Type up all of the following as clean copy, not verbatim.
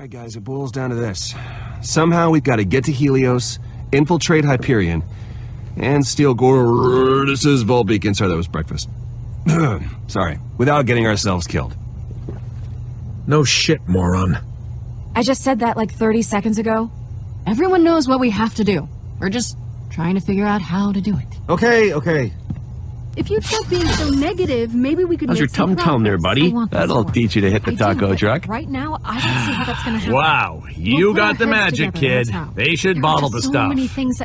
Alright guys, it boils down to this. Somehow we've got to get to Helios, infiltrate Hyperion, and steal Gordis's vault beacon. Sorry, that was breakfast. Sorry, without getting ourselves killed. No shit, moron. I just said that like 30 seconds ago. Everyone knows what we have to do. We're just trying to figure out how to do it. Okay. If you'd stop being so negative, maybe we could How's your make some tum-tum there, progress. buddy? That'll teach you to hit the taco truck. Right now, I don't see how that's gonna happen. Wow, you got the magic, kid. They should bottle the stuff.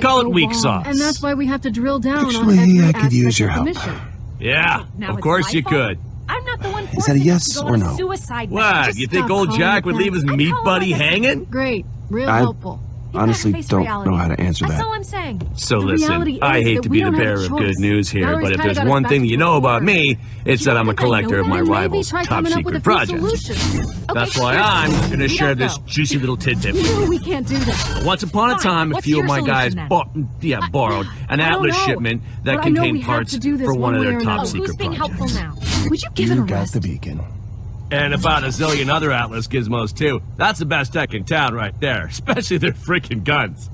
Call it weak sauce. And that's why we have to drill down Actually, on every I could use aspect your of help. the mission. Yeah, Now of it's course my you fault? could. I'm not the one Is that a forcing yes you to go or on no? a suicide mission. What, Just you think stop old calling Jack it would that. leave his I meat call it buddy like a- hanging? Great. Real I- helpful. You gotta Honestly, face don't reality. know how to answer That's that. all I'm saying. So The listen, reality I is hate that to we be the don't have a bearer of good choice. news here, Valerie's but if kinda there's got us one back thing to you know about square me, it's that I'm a think I know collector of that? my Maybe rival's try top coming up with secret a few projects. solutions. That's why I'm gonna share don't this go. juicy little tidbit. No, we can't do that. Once upon a Fine. time, a What's few of your my guys solution then? borrowed an I don't Atlas know. shipment that But I know we contained have parts to do this for one of one way their or top another. Oh, secret who's being projects. helpful now? Would you give it a You got rest? the beacon. And about a zillion other Atlas gizmos, too. That's the best tech in town right there, especially their freaking guns.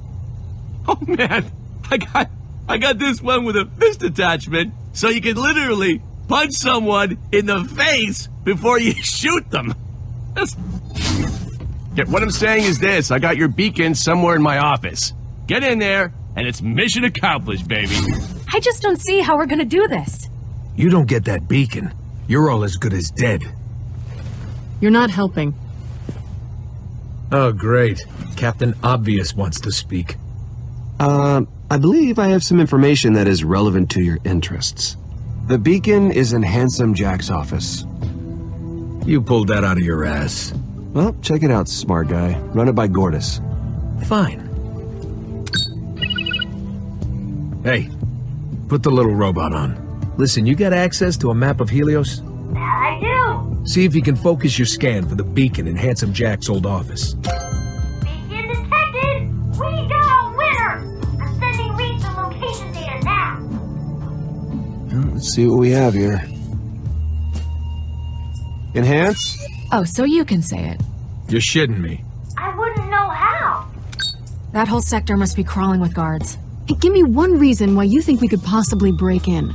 Oh, man, I got this one with a fist attachment, so you can literally punch someone in the face before you shoot them. Yeah, what I'm saying is this. I got your beacon somewhere in my office. Get in there, and it's mission accomplished, baby. I just don't see how we're gonna do this. You don't get that beacon, you're all as good as dead. You're not helping. Oh, great. Captain Obvious wants to speak. I believe I have some information that is relevant to your interests. The beacon is in Handsome Jack's office. You pulled that out of your ass. Well, check it out, smart guy. Run it by Gordis. Fine. Hey, put the little robot on. Listen, you got access to a map of Helios? I do. See if you can focus your scan for the beacon in Handsome Jack's old office. Beacon detected. We got a winner. I'm sending Reed the location data now. Let's see what we have here. Enhance? Oh, so you can say it. You're shitting me. I wouldn't know how. That whole sector must be crawling with guards. Hey, give me one reason why you think we could possibly break in.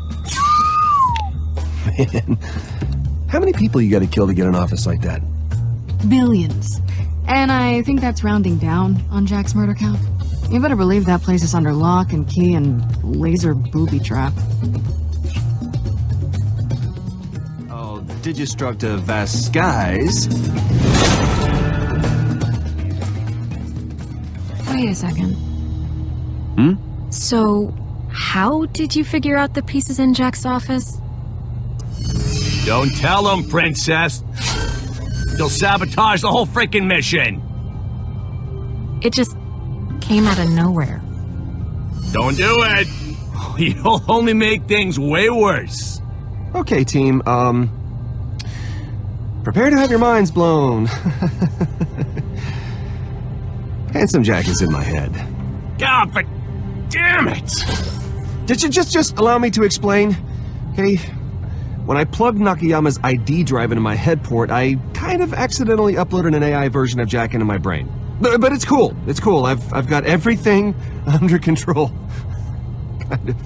Man, how many people you gotta kill to get an office like that? Billions. And I think that's rounding down on Jack's murder count. You better believe that place is under lock and key and laser booby trap. Oh, Digistructa Vasquez. Wait a second. So, how did you figure out the pieces in Jack's office? Don't tell him, princess. You'll sabotage the whole freaking mission. It just came out of nowhere. Don't do it. You'll only make things way worse. Okay, team, prepare to have your minds blown. Handsome Jack is in my head. God, but damn it. Did you just allow me to explain? Okay, when I plugged Nakayama's ID drive into my head port, I kind of accidentally uploaded an AI version of Jack into my brain. But it's cool. It's cool. I've got everything under control. Kind of.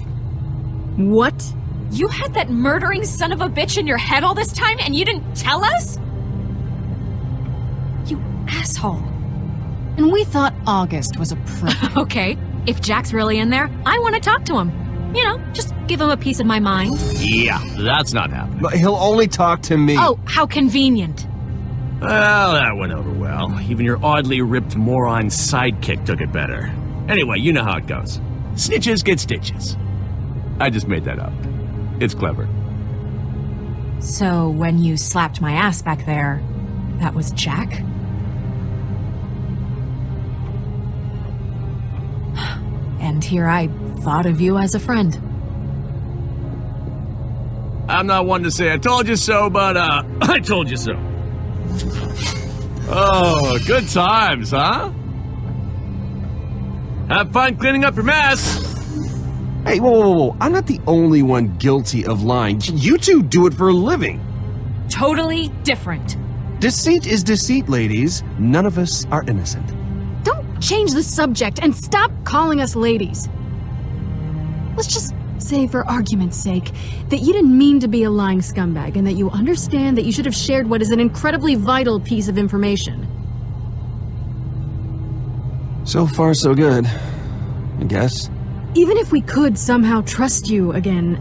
What? You had that murdering son of a bitch in your head all this time and you didn't tell us? You asshole. And we thought August was a pro. Okay, if Jack's really in there, I want to talk to him. You know, just give him a piece of my mind. Yeah, that's not happening. But he'll only talk to me. Oh, how convenient. Well, that went over well. Even your oddly ripped moron sidekick took it better. Anyway, you know how it goes. Snitches get stitches. I just made that up. It's clever. So when you slapped my ass back there, that was Jack? And here I thought of you as a friend. I'm not one to say I told you so, but, I told you so. Oh, good times, huh? Have fun cleaning up your mess. Hey, whoa. I'm not the only one guilty of lying. You two do it for a living. Totally different. Deceit is deceit, ladies. None of us are innocent. Don't change the subject and stop calling us ladies. Let's just say, for argument's sake, that you didn't mean to be a lying scumbag and that you understand that you should have shared what is an incredibly vital piece of information. So far, so good. I guess. Even if we could somehow trust you again,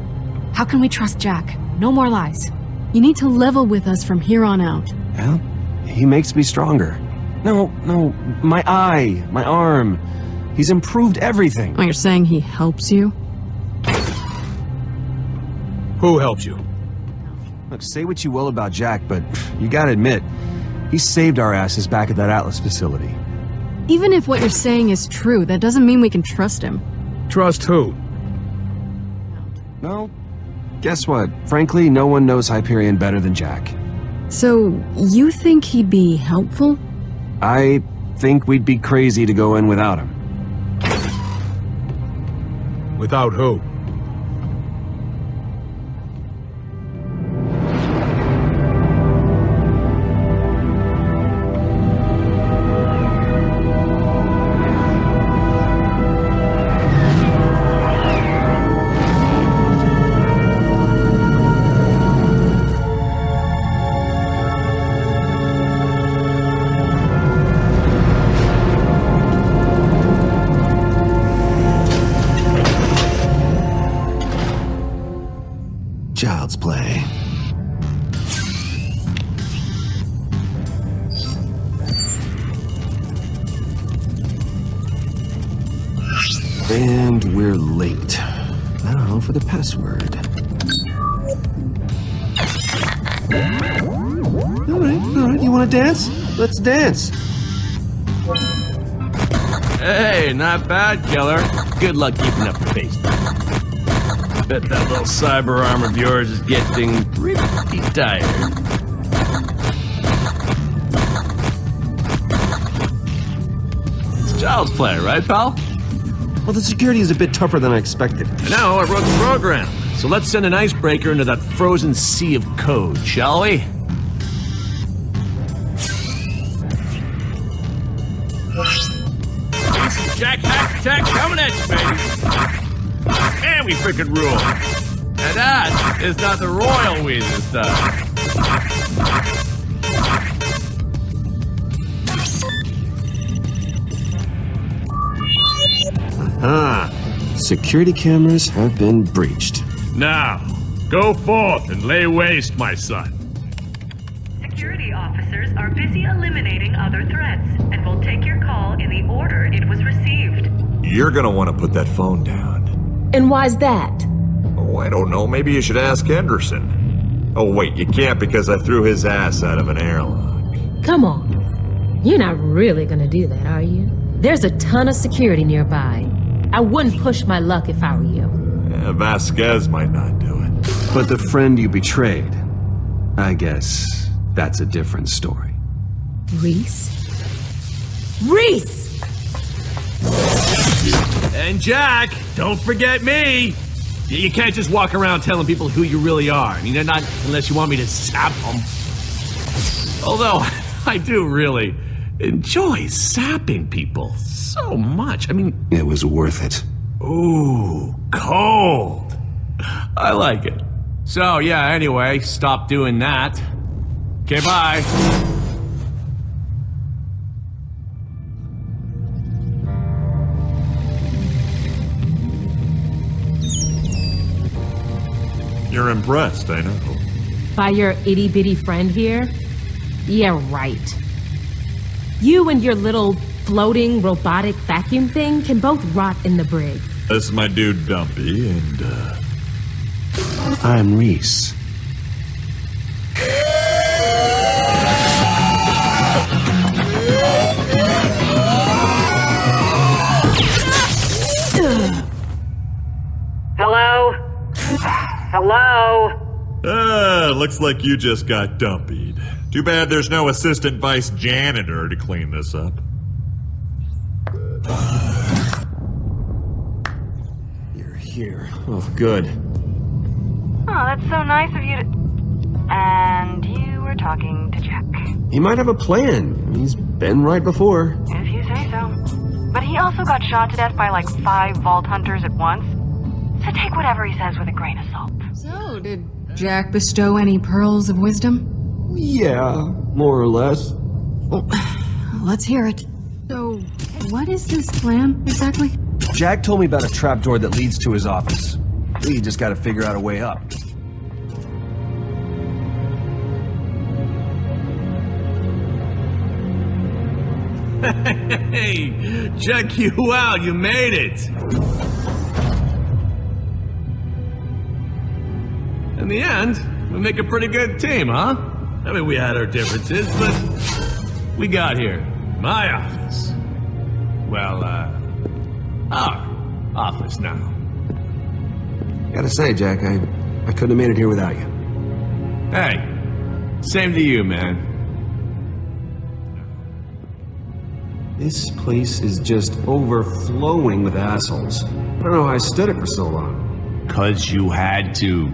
How can we trust Jack? No more lies. you need to level with us from here on out. Well, he makes me stronger. No, my eye, my arm. He's improved everything. Oh, you're saying he helps you? Who helps you? Look, say what you will about Jack, but you gotta admit, he saved our asses back at that Atlas facility. Even if what you're saying is true, that doesn't mean we can trust him. Trust who? Well, guess what? Frankly, no one knows Hyperion better than Jack. So, you think he'd be helpful? I think we'd be crazy to go in without him. Without who? Child's play. And we're late. Now for the password. All right. You want to dance? Let's dance. Hey, not bad, killer. Good luck keeping up the pace. Bet that little cyber arm of yours is getting pretty tired. It's child's play, right, pal? Well, the security is a bit tougher than I expected. I know, I wrote the program. So let's send an icebreaker into that frozen sea of code, shall we? Jack Hack Attack coming at you, baby. And we frickin' rule. And that is not the royal we this time. Security cameras have been breached. Now, go forth and lay waste, my son. Security officers are busy eliminating other threats and will take your call in the order it was received. You're gonna want to put that phone down. And why's that? Oh, I don't know. Maybe you should ask Henderson. Oh, wait, you can't because I threw his ass out of an airlock. Come on. You're not really gonna do that, are you? There's a ton of security nearby. I wouldn't push my luck if I were you. Yeah, Vasquez might not do it. But the friend you betrayed, I guess that's a different story. Reese? Reese! And Jack, don't forget me. You can't just walk around telling people who you really are. I mean, they're not unless you want me to sap them. Although, I do really enjoy sapping people so much. I mean... It was worth it. Ooh, cold. I like it. So, yeah, anyway, stop doing that. Okay, bye. You're impressed, I know. By your itty-bitty friend here? Yeah, right. You and your little floating robotic vacuum thing can both rot in the brig. This is my dude Dumpy, and, I'm Reese. Hello? Hello? looks like you just got dumpied. Too bad there's no assistant vice janitor to clean this up. You're here. Oh, good. Oh, that's so nice of you to... And you were were talking to Jack. He might have a plan. He's been right before. If you say so. But he also got shot to death by like 5 vault hunters at once. So take whatever he says with a grain of salt. So, did Jack bestow any pearls of wisdom? Yeah, more or less. Well, let's hear it. So, what is this plan, exactly? Jack told me about a trapdoor that leads to his office. We just gotta figure out a way up. Hey, check you out, you made it! In the end, we make a pretty good team, huh? I mean, we had our differences, but we got here. My office. Well, our office now. Gotta say, Jack, I couldn't have made it here without you. Hey, same to you, man. This place is just overflowing with assholes. I don't know how I stood it for so long. 'Cause you had to.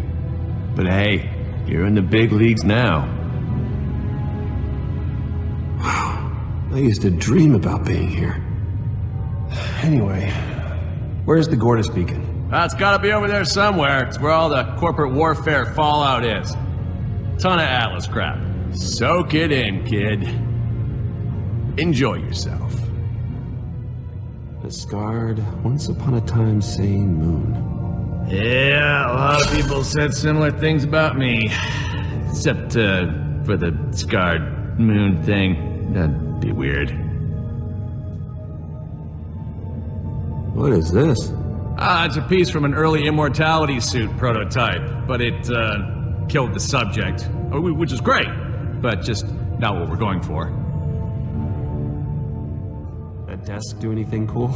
But hey, you're in the big leagues now. I used to dream about being here. Anyway, where's the Gortys beacon? It's gotta be over there somewhere. It's where all the corporate warfare fallout is. Ton of Atlas crap. Soak it in, kid. Enjoy yourself. The scarred, once upon a time sane moon. Yeah, a lot of people said similar things about me. Except, for the scarred moon thing. That'd be weird. What is this? It's a piece from an early immortality suit prototype, but it, killed the subject. Which is great, but just not what we're going for. That desk do anything cool?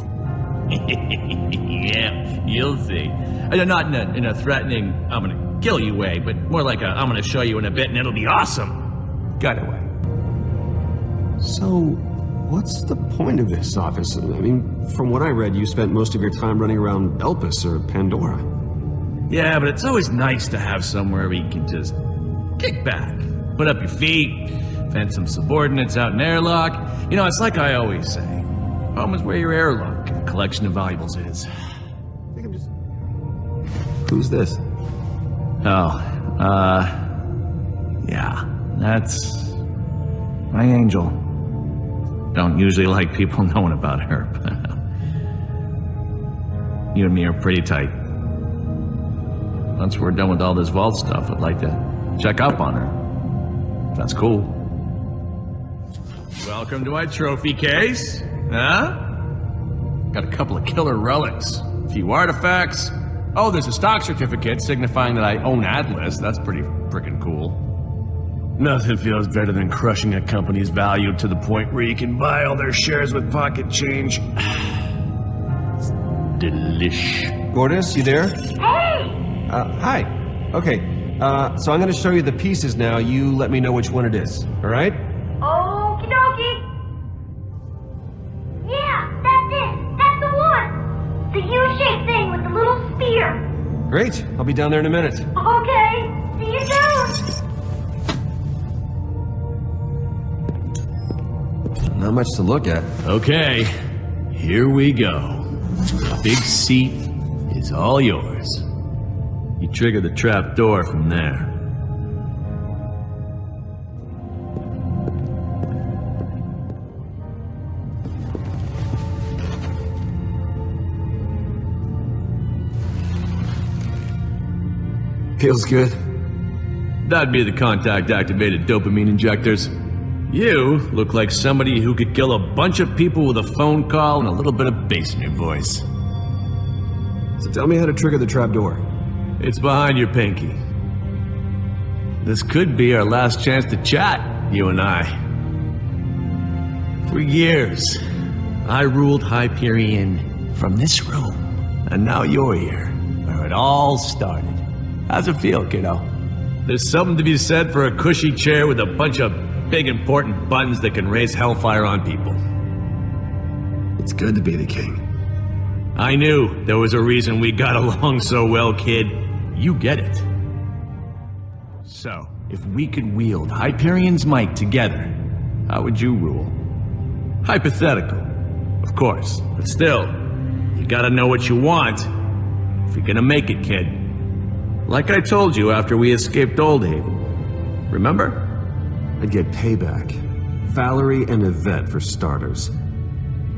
Yeah, you'll see. Not in a threatening, I'm gonna kill you way, but more like a, I'm gonna show you in a bit and it'll be awesome kind of way. So, what's the point of this office? I mean, from what I read, you spent most of your time running around Elpis or Pandora. Yeah, but it's always nice to have somewhere where you can just kick back, put up your feet, fend some subordinates out in airlock. You know, it's like I always say, home is where your airlock and collection of valuables is. I think I'm just... Who's this? Yeah, that's my angel. Don't usually like people knowing about her, but you and me are pretty tight. Once we're done with all this vault stuff, I'd like to check up on her. That's cool. Welcome to my trophy case. Huh? Got a couple of killer relics, a few artifacts. Oh, there's a stock certificate signifying that I own Atlas. That's pretty frickin' cool. Nothing feels better than crushing a company's value to the point where you can buy all their shares with pocket change. Delish. Gortys, you there? Hey! Hi. Okay, so I'm gonna show you the pieces now. You let me know which one it is, alright? Okie dokie. Yeah, that's it. That's the one. The U-shaped thing with the little spear. Great, I'll be down there in a minute. Okay, see you soon. Not much to look at. Okay, here we go. The big seat is all yours. You trigger the trap door from there. Feels good. That'd be the contact-activated dopamine injectors. You look like somebody who could kill a bunch of people with a phone call and a little bit of bass in your voice. So tell me how to trigger the trapdoor. It's behind your pinky. This could be our last chance to chat, you and I. For years, I ruled Hyperion from this room, and now you're here, where it all started. How's it feel, kiddo? There's something to be said for a cushy chair with a bunch of big important buttons that can raise hellfire on people. It's good to be the king. I knew there was a reason we got along so well, kid. You get it. So, if we could wield Hyperion's might together, how would you rule? Hypothetical, of course, but still, you gotta know what you want if you're gonna make it, kid. Like I told you after we escaped Oldhaven. Remember? I'd get payback. Valerie and Yvette for starters.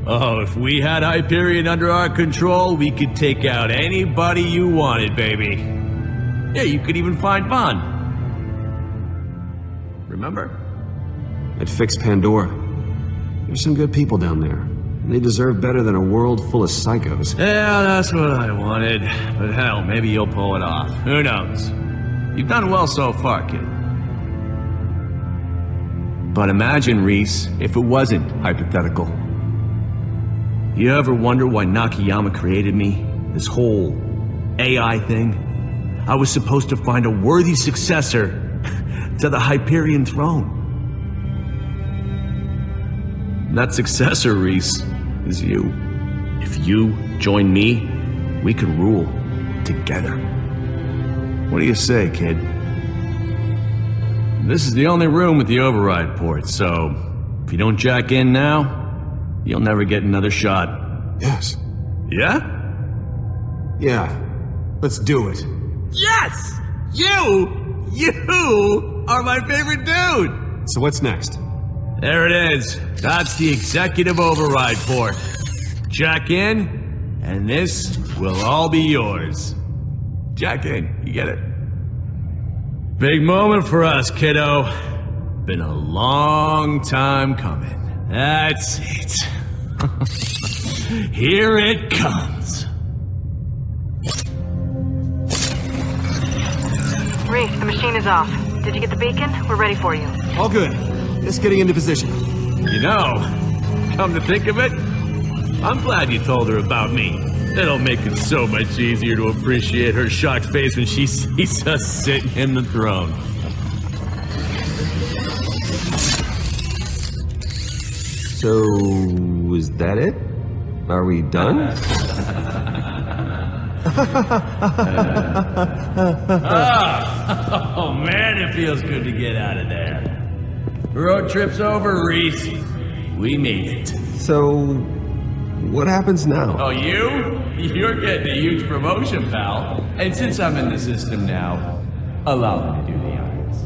Oh, if we had Hyperion under our control, we could take out anybody you wanted, baby. Yeah, you could even find Vaughn. Remember? I'd fix Pandora. There's some good people down there. And they deserve better than a world full of psychos. Yeah, that's what I wanted. But hell, maybe you'll pull it off. Who knows? You've done well so far, kid. But imagine, Reese, if it wasn't hypothetical. You ever wonder why Nakayama created me? This whole AI thing? I was supposed to find a worthy successor to the Hyperion throne. That successor, Reese, is you. If you join me, we could rule together. What do you say, kid? This is the only room with the override port, so if you don't jack in now, you'll never get another shot. Yes. Yeah? Yeah. Let's do it. Yes! You are my favorite dude! So what's next? There it is. That's the executive override port. Jack in, and this will all be yours. Jack in, you get it? Big moment for us, kiddo. Been a long time coming. That's it. Here it comes. Reese, the machine is off. Did you get the beacon? We're ready for you. All good. Just getting into position. You know, come to think of it, I'm glad you told her about me. It'll make it so much easier to appreciate her shocked face when she sees us sitting in the throne. So, is that it? Are we done? Oh man, it feels good to get out of there. Road trip's over, Reese. We made it. So, what happens now? Oh, you're getting a huge promotion, pal. And since I'm in the system now, allow me to do the honors.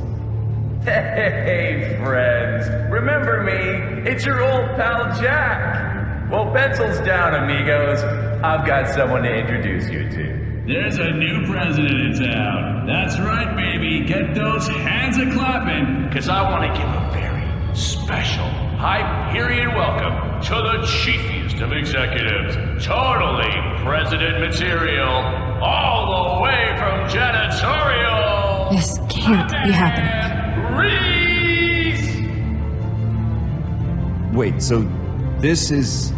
Hey, friends. Remember me? It's your old pal, Jack. Well, pencils down, amigos. I've got someone to introduce you to. There's a new president in town. That's right, baby. Get those hands a-clapping. Because I want to give a very special Hyperion welcome to the chiefiest of executives. Totally president material. All the way from janitorial. This can't be happening. Reese! Wait, so this is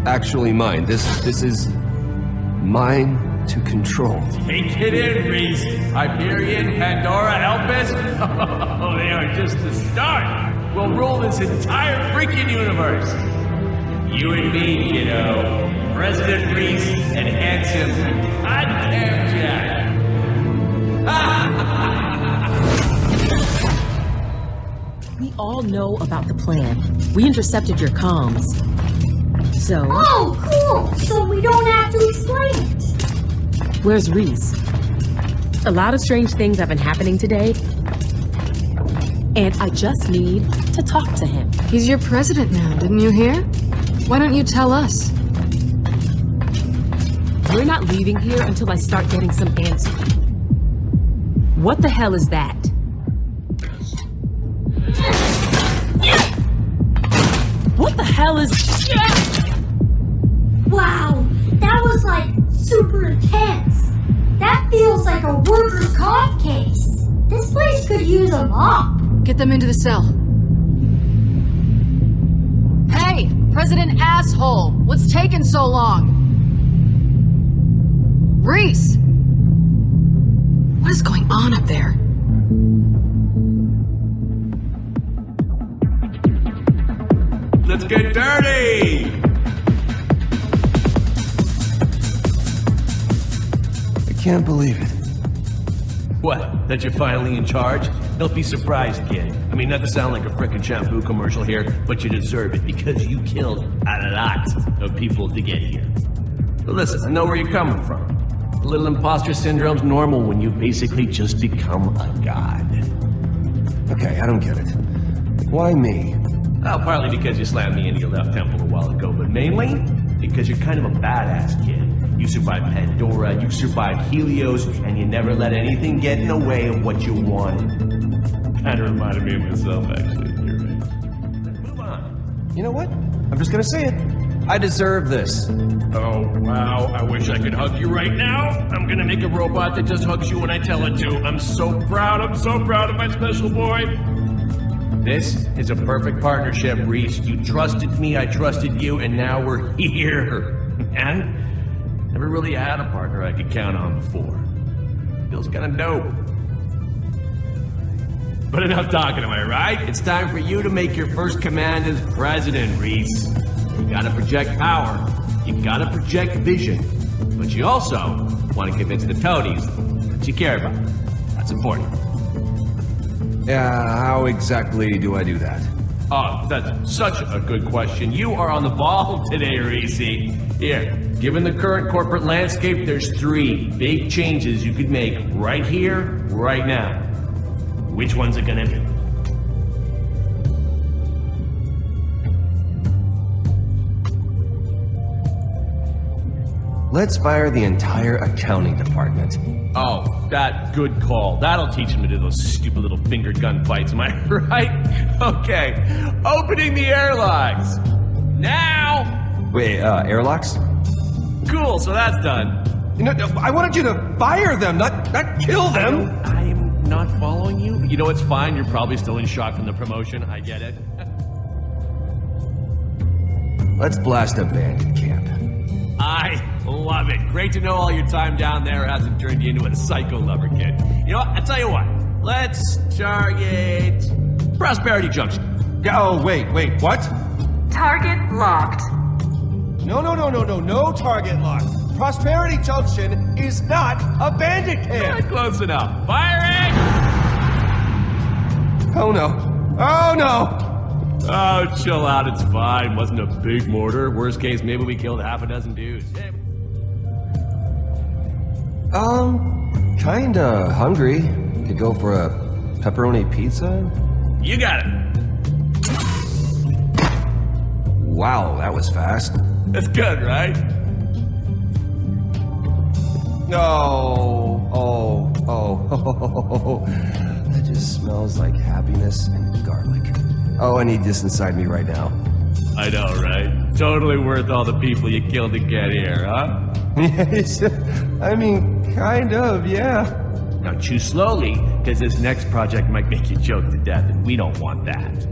actually mine. This is mine to control. Take it in, Reese. Hyperion, Pandora, Elpis. Oh, they are just the start. We'll rule this entire freaking universe. You and me, you know. President Reese and handsome goddamn Jack. We all know about the plan. We intercepted your comms. So... Oh, cool! So we don't have to explain it. Where's Reese? A lot of strange things have been happening today. And I just need to talk to him. He's your president now, didn't you hear? Why don't you tell us? We're not leaving here until I start getting some answers. What the hell is that? What the hell is... Wow, that was like super intense. That feels like a workers' comp case. This place could use a mop. Get them into the cell. Hey, President Asshole! What's taking so long? Reese! What is going on up there? Let's get dirty! I can't believe it. What, that you're finally in charge? Don't be surprised, kid. I mean, not to sound like a frickin' shampoo commercial here, but you deserve it because you killed a lot of people to get here. But listen, I know where you're coming from. A little imposter syndrome's normal when you basically just become a god. Okay, I don't get it. Why me? Well, partly because you slammed me into your left temple a while ago, but mainly because you're kind of a badass kid. You survived Pandora, you survived Helios, and you never let anything get in the way of what you wanted. Kinda reminded me of myself, actually. You're right. Let's move on. You know what? I'm just gonna say it. I deserve this. Oh, wow. I wish I could hug you right now. I'm gonna make a robot that just hugs you when I tell it to. I'm so proud of my special boy. This is a perfect partnership, Reese. You trusted me, I trusted you, and now we're here. Man, never really had a partner I could count on before. Feels kinda dope. But enough talking, am I right? It's time for you to make your first command as president, Reese. You gotta project power. You gotta project vision. But you also want to convince the toadies that you care about them. That's important. Yeah, how exactly do I do that? Oh, that's such a good question. You are on the ball today, Reese. Here, given the current corporate landscape, there's 3 big changes you could make right here, right now. Which one's it gonna be? Let's fire the entire accounting department. Oh, that good call. That'll teach him to do those stupid little finger gun fights, am I right? Okay, opening the airlocks. Now! Wait, airlocks? Cool, so that's done. You know, I wanted you to fire them, not kill them. I'm not following you. You know, it's fine. You're probably still in shock from the promotion. I get it. Let's blast a bandit camp. I love it. Great to know all your time down there hasn't turned you into a psycho lover, kid. You know what? I'll tell you what. Let's target Prosperity Junction. Oh, wait, what? Target locked. No target lock. Prosperity Junction is not a bandit camp. Close enough. Firing! Oh no. Oh, chill out. It's fine. Wasn't a big mortar. Worst case, maybe we killed half a dozen dudes. Hey. Kinda hungry. Could go for a pepperoni pizza? You got it. Wow, that was fast. That's good, right? Oh. That just smells like happiness and garlic. Oh, I need this inside me right now. I know, right? Totally worth all the people you killed to get here, huh? Yes, I mean, kind of, yeah. Now chew slowly, because this next project might make you choke to death, and we don't want that.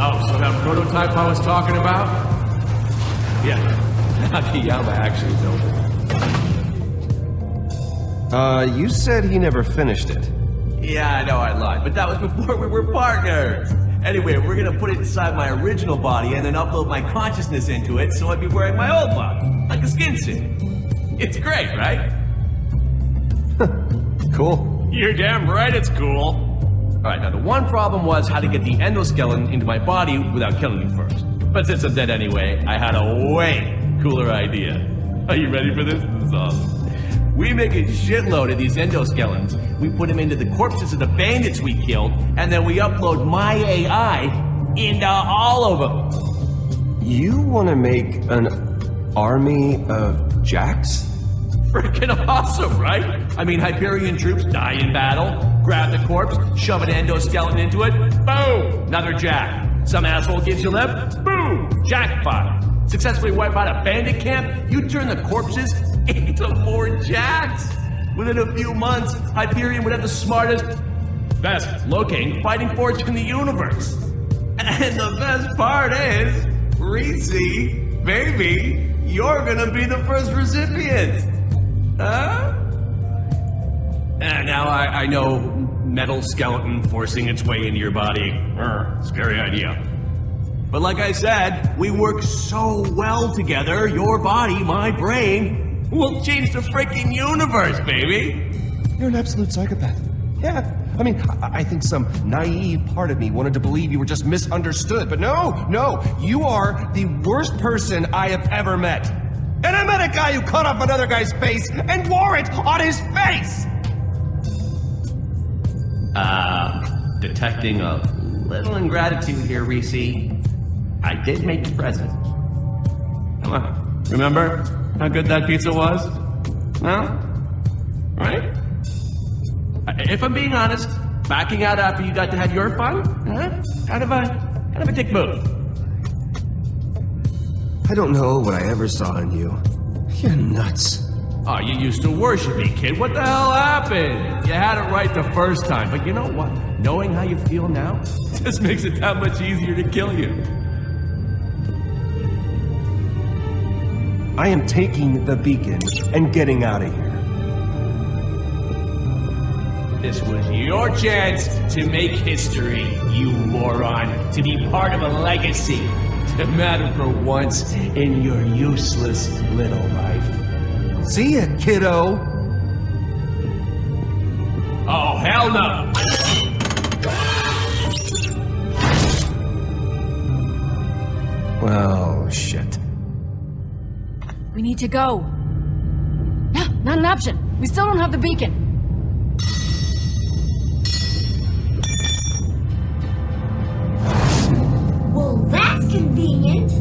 Oh, so that prototype I was talking about? Yeah, Nakayama actually built it. You said he never finished it. Yeah, I know I lied, but that was before we were partners. Anyway, we're gonna put it inside my original body and then upload my consciousness into it so I'd be wearing my old body, like a skin suit. It's great, right? Cool. You're damn right it's cool. Alright, now the one problem was how to get the endoskeleton into my body without killing me first. But since I'm dead anyway, I had a way cooler idea. Are you ready for this? This is awesome. We make a shitload of these endoskeletons, we put them into the corpses of the bandits we killed, and then we upload my AI into all of them. You want to make an army of jacks? Freaking awesome, right? I mean, Hyperion troops die in battle, grab the corpse, shove an endoskeleton into it, boom, another jack. Some asshole gives you left, boom, jackpot. Successfully wipe out a bandit camp, you turn the corpses into more jacks. Within a few months, Hyperion would have the smartest, best looking fighting force in the universe. And the best part is, Reese, baby, you're gonna be the first recipient. Huh? And now I know metal skeleton forcing its way into your body. Scary idea. But like I said, we work so well together, your body, my brain, will change the freaking universe, baby! You're an absolute psychopath. Yeah. I mean, I think some naive part of me wanted to believe you were just misunderstood, but no, you are the worst person I have ever met. And I met a guy who cut off another guy's face and wore it on his face! Detecting a little ingratitude here, Reese. I did make a present. Come on, remember how good that pizza was? No? Right? If I'm being honest, backing out after you got to have your fun, kind of a dick move. I don't know what I ever saw in you. You're nuts. Oh, you used to worship me, kid. What the hell happened? You had it right the first time, but you know what? Knowing how you feel now just makes it that much easier to kill you. I am taking the beacon and getting out of here. This was your chance to make history, you moron. To be part of a legacy. To matter for once in your useless little life. See ya, kiddo! Oh, hell no! Well, shit. We need to go. No, not an option. We still don't have the beacon. Well, that's convenient.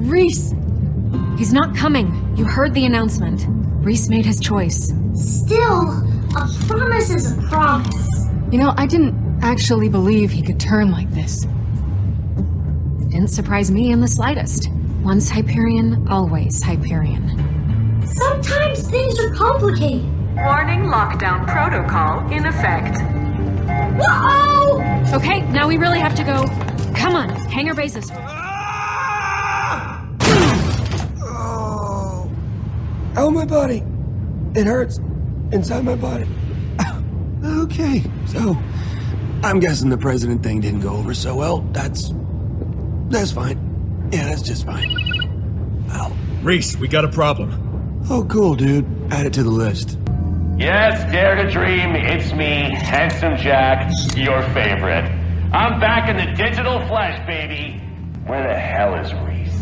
Reese! He's not coming. You heard the announcement. Reese made his choice. Still, a promise is a promise. You know, I didn't actually believe he could turn like this. Didn't surprise me in the slightest. Once Hyperion, always Hyperion. Sometimes things are complicated. Warning, lockdown protocol in effect. Whoa! Okay, now we really have to go. Come on, hangar bases. Oh, my body. It hurts inside my body. Okay, so I'm guessing the president thing didn't go over so well. That's fine. Yeah, that's just fine. Ow. Reese, we got a problem. Oh, cool, dude. Add it to the list. Yes, dare to dream, it's me, Handsome Jack, your favorite. I'm back in the digital flesh, baby. Where the hell is Reese?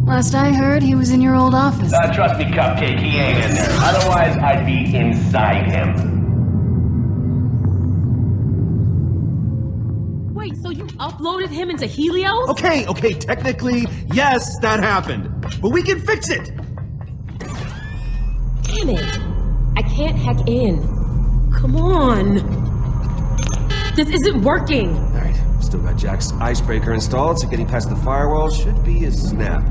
Last I heard, he was in your old office. Trust me, Cupcake, he ain't in there. Otherwise, I'd be inside him. Wait, so you uploaded him into Helios? Okay, technically, yes, that happened. But we can fix it! Damn it. I can't hack in. Come on. This isn't working. Alright, still got Jack's icebreaker installed, so getting past the firewall should be a snap.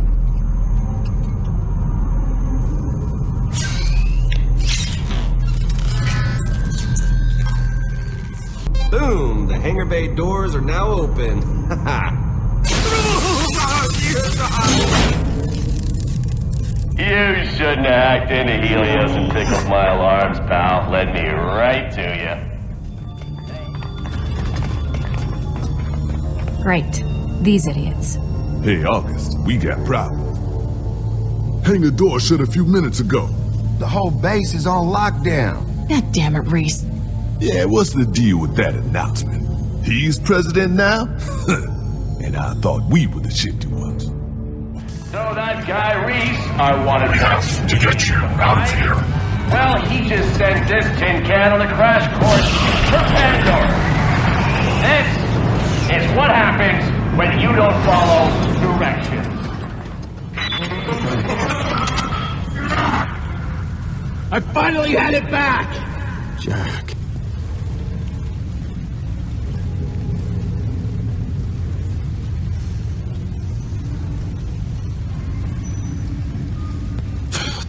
Boom! The hangar bay doors are now open. You shouldn't have hacked into Helios and tickled my alarms, pal. Led me right to you. Great. These idiots. Hey, August, we got problems. Hangar door shut a few minutes ago. The whole base is on lockdown. God damn it, Reese. Yeah, what's the deal with that announcement? He's president now? And I thought we were the shifty ones. So that guy Reese, I wanted to get you out of here. Well, he just sent this tin can on a crash course for Pandora. This is what happens when you don't follow directions. I finally had it back! Jack.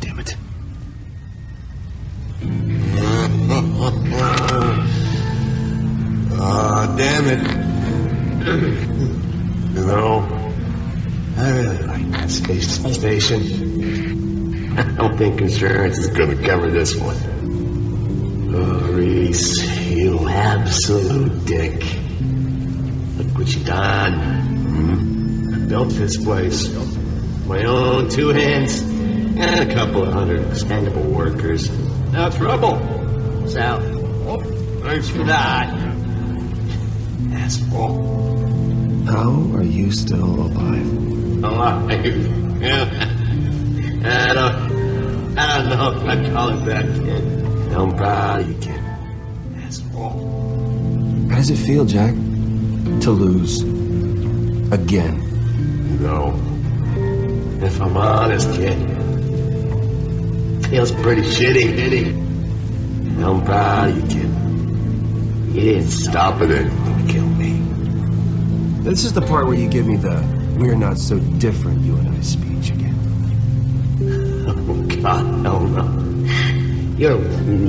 Damn it. Damn it. You know, I really like that space station. I don't think insurance is gonna cover this one. Reese. You absolute dick. Look what you done. I built this place. My own 2 hands. And a couple of 100 expendable workers. Now trouble. So, thanks for that. Asshole. How are you still alive? Alive? Yeah. I don't know if I'd call it that, kid. I'm proud of you, kid. Asshole. How does it feel, Jack? To lose. Again. No. If I'm honest, kid. Feels pretty shitty. I'm proud of you, kid. You didn't stop it and kill me. This is the part where you give me the "we're not so different, you and I" speech again. Oh, God, no. You're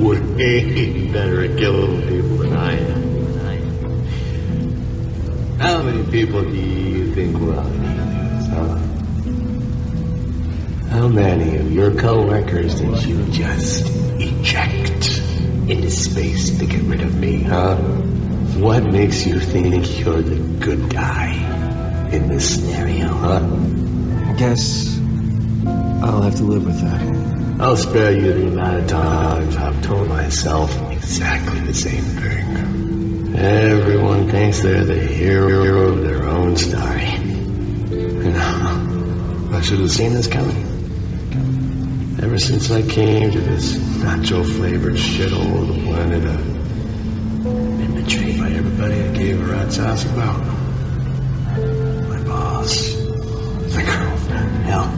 way better at killing people than I am. How many people do you think will aliens, huh? How many of your co-workers did you just eject into space to get rid of me, huh? What makes you think you're the good guy in this scenario, huh? I guess I'll have to live with that. I'll spare you the amount of times I've told myself exactly the same thing. Everyone thinks they're the hero of their own story. You know, I should have seen this coming. Ever since I came to this nacho-flavored shithole of the planet, I've been betrayed by everybody I gave a rat's ass about. My boss, my girlfriend, hell,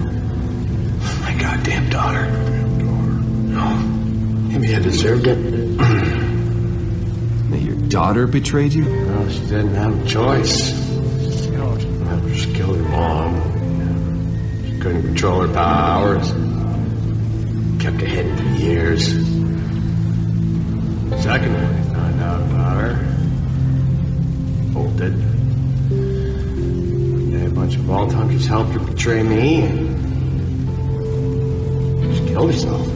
my goddamn daughter. No, maybe I deserved it. Your daughter betrayed you? Well, she didn't have a choice. She killed her mom. She couldn't control her powers. Kept her hidden for years. Second, when I found out about her, bolted. One day, a bunch of vault hunters helped her betray me, and she killed herself.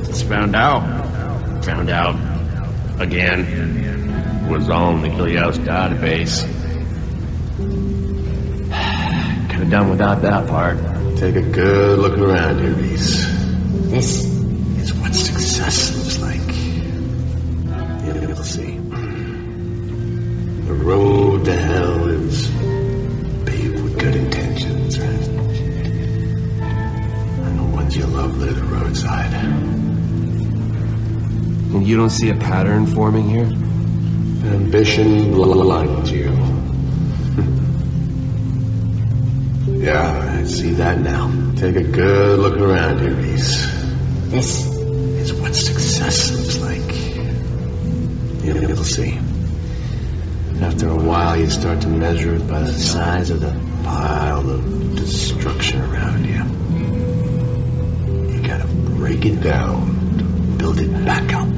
Just found out. Again. Was on the Ilios database. Could have done without that part. Take a good look around here, Reese. This is what success looks like. You'll see. The road to hell is paved with good intentions, right? And the ones you love live the roadside. And you don't see a pattern forming here? Ambition blinds you. Yeah, I see that now. Take a good look around here, Reese. This is what success looks like. You'll see. After a while, you start to measure it by the size of the pile of destruction around you. You gotta break it down to build it back up.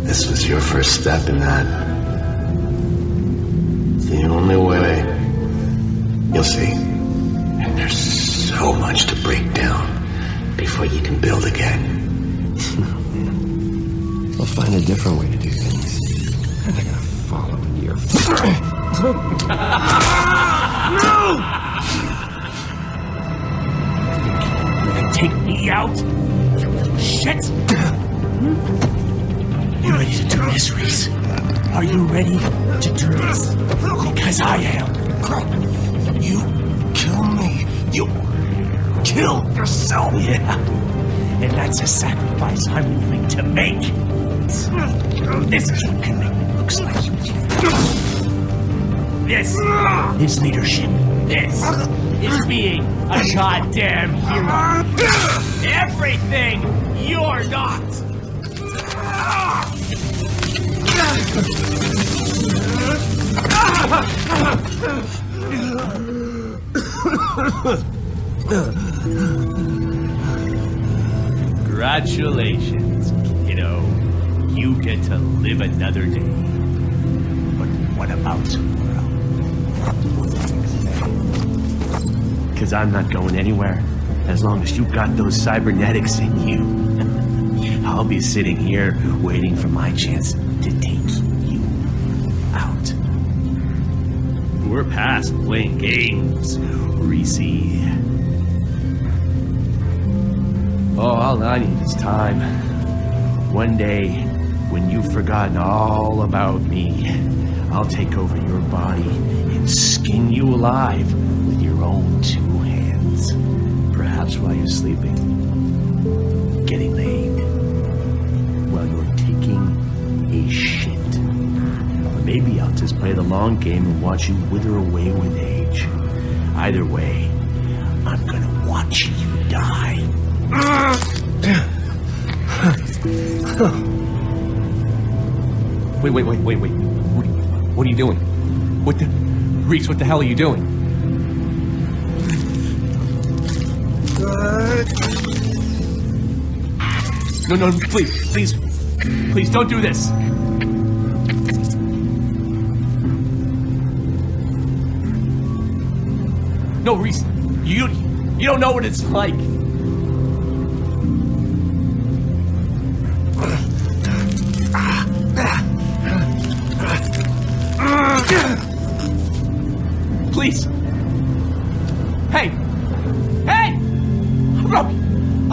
This was your first step in that. It's the only way. You'll see. And there's so much to break down before you can build again. I'll find a different way to do things. I'm not gonna follow in your No! You can take me out? You little shit! You ready to do this, Reese? Are you ready to do this? Because I am. You kill me. You kill yourself. Yeah. And that's a sacrifice I'm willing to make. This commitment looks like you. This is leadership. This is being a goddamn hero. Everything you're not. Congratulations, kiddo. You get to live another day. But what about tomorrow? Because I'm not going anywhere as long as you've got those cybernetics in you. I'll be sitting here waiting for my chance to take you out. We're past playing games, Reese. Oh, all I need is time. One day, when you've forgotten all about me, I'll take over your body and skin you alive with your own 2 hands. Perhaps while you're sleeping, getting laid, while you're taking a shit. Or maybe I'll just play the long game and watch you wither away with age. Either way, I'm gonna watch you die. Wait. What are you doing? Reese, what the hell are you doing? No, please don't do this. No, Reese, you don't know what it's like. Please. Hey!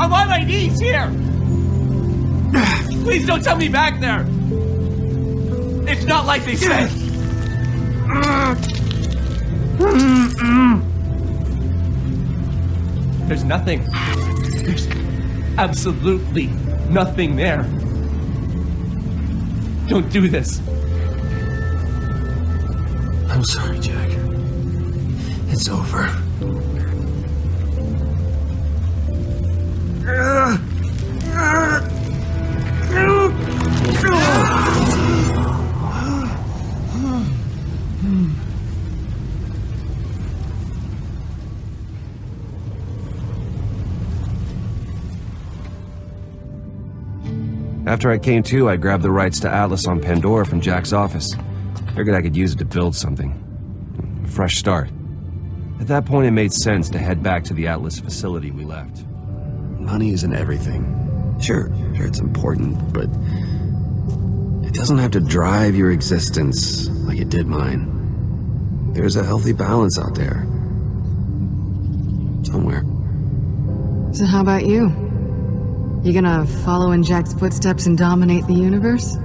I'm on my knees here! Please don't tell me back there! It's not like they said! There's nothing. There's absolutely nothing there. Don't do this. I'm sorry, Jack. It's over. After I came to, I grabbed the rights to Atlas on Pandora from Jack's office. Figured I could use it to build something. A fresh start. At that point, it made sense to head back to the Atlas facility we left. Money isn't everything. Sure, it's important, but it doesn't have to drive your existence like it did mine. There's a healthy balance out there. Somewhere. So how about you? You gonna follow in Jack's footsteps and dominate the universe?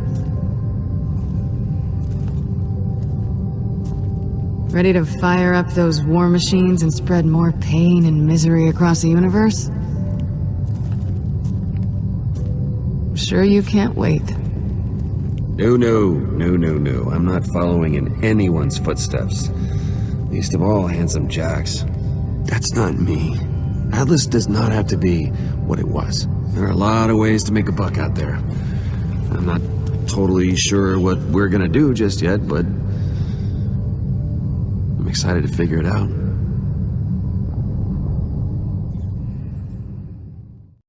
Ready to fire up those war machines and spread more pain and misery across the universe? I'm sure you can't wait. No. I'm not following in anyone's footsteps. Least of all, Handsome Jack's. That's not me. Atlas does not have to be what it was. There are a lot of ways to make a buck out there. I'm not totally sure what we're gonna do just yet, but I'm excited to figure it out.